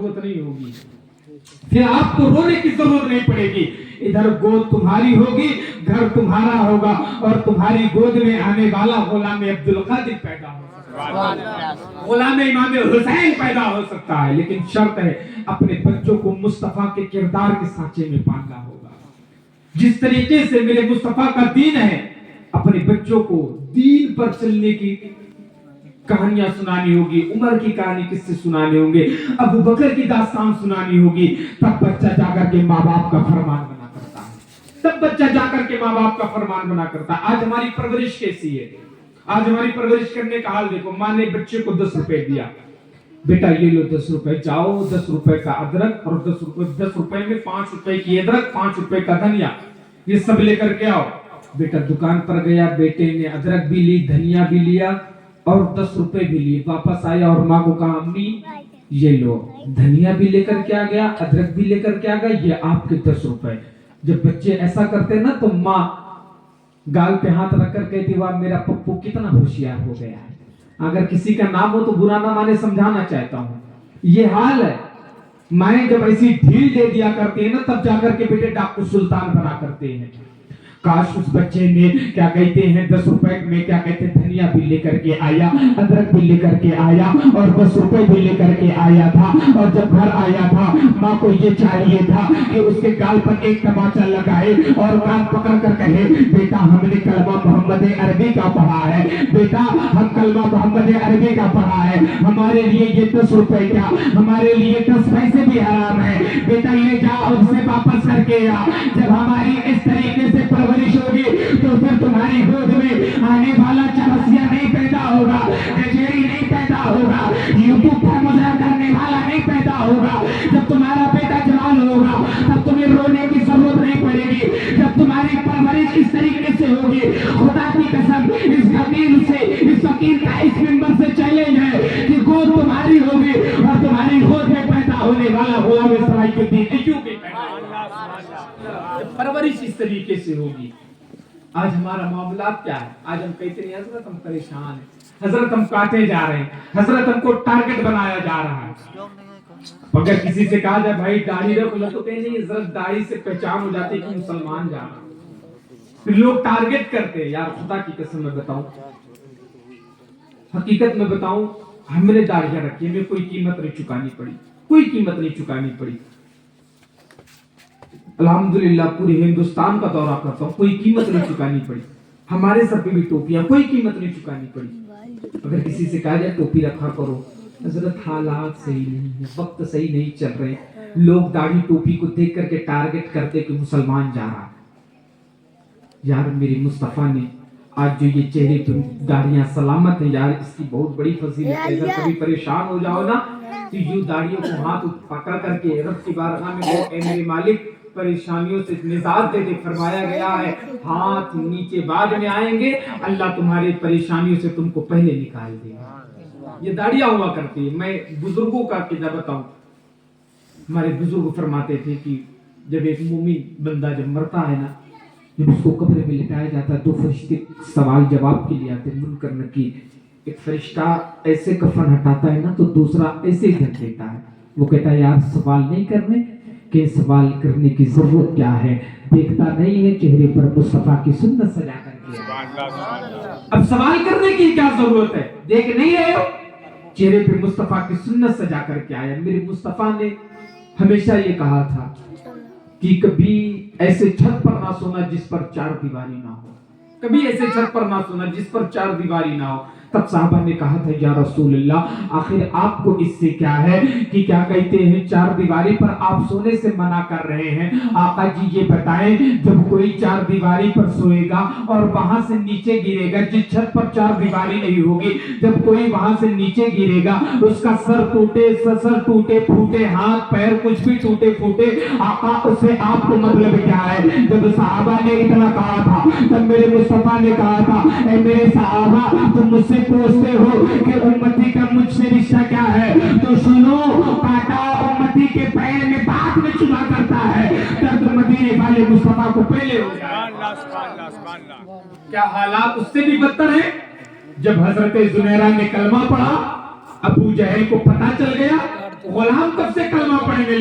ضرورت نہیں ہوگی، پھر آپ کو رونے کی ضرورت نہیں پڑے گی. ادھر گود تمہاری ہوگی، گھر تمہارا ہوگا، اور تمہاری گود میں آنے والا غلام عبدالقادر پیدا ہو سکتا ہے، غلام امام حسین پیدا ہو سکتا ہے. لیکن شرط ہے اپنے بچوں کو مصطفیٰ کے کردار کے سانچے میں پالنا ہوگا. جس طریقے سے میرے مصطفیٰ کا دین ہے، اپنے بچوں کو دین پر چلنے کی کہانیاں سنانی ہوگی. عمر کی کہانی کس سے سنانے ہوں گے، ابو بکر کی داستان سنانی ہوگی. تب بچہ جا کر کے ماں باپ کا فرمان بنا کرتا ہے، تب بچہ جا کر کے ماں باپ کا فرمان بنا کرتا ہے. آج ہماری پرورش کیسی ہے؟ آج ہماری پرورش کرنے کا حال دیکھو. ماں نے بچے کو 10 روپے دیا، بیٹا یہ لو 10 روپے، جاؤ 10 روپے کا ادرک اور 10 روپے میں 5 روپے کی ادرک، 5 روپے کا دھنیا، یہ سب لے کر کے آؤ. بیٹا دکان پر گیا، بیٹے نے ادرک بھی لی، دھنیا بھی لیا اور 10 روپے بھی لیے. واپس آیا اور ماں کو کہا امی یہ لو، دھنیا بھی لے کر کے آ گیا، ادرک بھی لے کر کے آ گیا، یہ آپ کے 10 روپے. جب بچے ایسا کرتے نا تو ماں گال پہ ہاتھ رکھ کر کہتی واہ میرا پپو کتنا ہوشیار ہو گیا ہے. اگر کسی کا نام ہو تو برا نہ مانے، سمجھانا چاہتا ہوں. یہ حال ہے. مائیں جب ایسی ڈھیل دے دیا کرتے ہیں نا تب جا کر کے بیٹے ڈاکو سلطان بنا کرتے ہیں. کاش اس بچے نے کیا کہتے ہیں 10 روپے میں کیا کہتے ہیں دھنیا بھی لے کر کے آیا، ادرک بھی لے کر کے آیا اور 10 روپے بھی لے کر کے آیا تھا. اور جب گھر آیا تھا ماں کو یہ چاہیے تھا کہ اس کے گال پر ایک تماچا لگائے اور کان پکڑ کر کہے بیٹا ہم نے کلمہ محمد عربی کا پڑھا ہے، بیٹا ہم کلمہ محمد عربی کا پڑھا ہے، ہمارے لیے یہ 10 روپے کیا، ہمارے لیے 10 پیسے بھی حرام ہے. بیٹا یہ جا اور اسے واپس کر کے آ. جب ہماری اس طریقے سے پرورش ہوگی تو پھر تمہاری گود میں آنے والا چرسیا نہیں پیدا ہوگا، کچیری نہیں پیدا ہوگا، یوٹیوب پر مزہ کرنے والا نہیں پیدا ہوگا. جب تمہارا بیٹا جوان ہوگا تب تمہیں رونے کی ضرورت نہیں پڑے گی. جب تمہاری پرورش اس طریقے سے ہوگی، خدا کی قسم اس فقیر سے، اس فقیر کا اس منبر سے چیلنج ہے کہ گود تمہاری ہوگی اور تمہاری گود میں پیدا ہونے والا غلام صلاح الدین ایوبی پیدا ہوگا. پرورش اس طریقے سے ہوگی. آج ہمارا معاملات کیا ہے؟ آج ہم کہتے ہیں حضرت ہم پریشان ہیں، حضرت ہم کاٹے جا رہے ہیں، حضرت ہم کو ٹارگٹ بنایا جا رہا ہے. اگر کسی سے کہا جائے بھائی داڑھی رکھ لو تو کہیں نہیں، حضرت داڑھی سے پہچان ہو جاتی کہ مسلمان جا رہا. پھر لوگ ٹارگٹ کرتے ہیں. یار خدا کی قسم میں بتاؤں، حقیقت میں بتاؤں، ہم نے داڑھیاں رکھی، ہمیں کوئی قیمت نہیں چکانی پڑی، کوئی قیمت نہیں چکانی پڑی. الحمدللہ پورے ہندوستان کا دورہ کرتا ہوں، کوئی قیمت نہیں چکانی پڑی. ہمارے سر پہ بھی ٹوپیاں، کوئی قیمت نہیں چکانی پڑی. اگر کسی سے کہا جائے ٹوپی رکھا کرو، حضرت حالات صحیح نہیں ہے، وقت صحیح نہیں چل رہے، لوگ داڑھی ٹوپی کو دیکھ کر کے ٹارگٹ کرتے کہ مسلمان جا رہا. یار میرے مصطفیٰ نے آج جو یہ چہرے پہ داڑیاں سلامت ہیں، یار اس کی بہت بڑی فضیلت ہے. اگر کبھی پریشان ہو جاؤ نا تو یوں داڑیوں کو ہاتھ پکڑ کر کے رب کی بارگاہ میں کہو اے میرے مالک پریشانیوں سے نجات دے دے. فرمایا گیا ہے ہاتھ نیچے بعد میں آئیں گے، اللہ تمہاری پریشانیوں سے تم کو پہلے نکال دے گا. یہ داڑیاں ہوا کرتی ہے. میں بزرگوں کا قصہ بتاؤں، ہمارے بزرگ فرماتے تھے کہ جب ایک مومن بندہ جب مرتا ہے نا، جب اس کو قبر میں لٹایا جاتا ہے، 2 فرشتے سوال جواب کے لیے آتے ہیں. منکر نکیر، ایک فرشتہ ایسے کفن ہٹاتا ہے نا تو دوسرا ایسے ہی رکھ دیتا ہے. وہ کہتا ہے یار سوال نہیں کرنے کہ سوال کرنے کی ضرورت کیا ہے، دیکھتا نہیں ہے چہرے پر مصطفیٰ کی سنت سجا کر کے. اب سوال کرنے کی کیا ضرورت ہے، دیکھ نہیں رہے ہو چہرے پہ مصطفیٰ کی سنت سجا کر کے آیا. میرے مصطفیٰ نے ہمیشہ یہ کہا تھا کہ کبھی ایسے چھت پر نہ سونا جس پر 4 دیواری نہ ہو، کبھی ایسے چھت پر نہ سونا جس پر 4 دیواری نہ ہو. تب صحابہ نے کہا تھا یا رسول اللہ آخر آپ کو اس سے کیا ہے کہ کیا کہتے ہیں 4 دیواری پر آپ سونے سے منع کر رہے ہیں. آقا جی یہ بتائیں جب کوئی 4 دیواری پر سوئے گا اور وہاں سے نیچے گرے گا، جس چھت پر 4 دیواری نہیں ہوگی، جب کوئی وہاں سے نیچے گرے گا اس کا سر ٹوٹے، سر ٹوٹے پھوٹے، ہاتھ پیر کچھ بھی ٹوٹے پھوٹے، آقا اس سے آپ کو مطلب کیا ہے؟ جب صحابہ نے اتنا کہا تھا تب میرے مصطفیٰ نے کہا تھا اے میرے صحابہ تم مجھ سے پوچھتے ہو کہ امتی کا مجھ سے رشتہ کیا ہے، تو سنو کاٹا امتی کے پیر میں بعد میں چبھا کرتا ہے، درد مدینے والے مصطفیٰ کو پہلے ہو جائے. کیا حالات اس سے بھی بدتر ہیں. جب حضرت زنیرہ نے کلمہ پڑھا ابو جہل کو پتہ چل گیا غلام کب سے کلمہ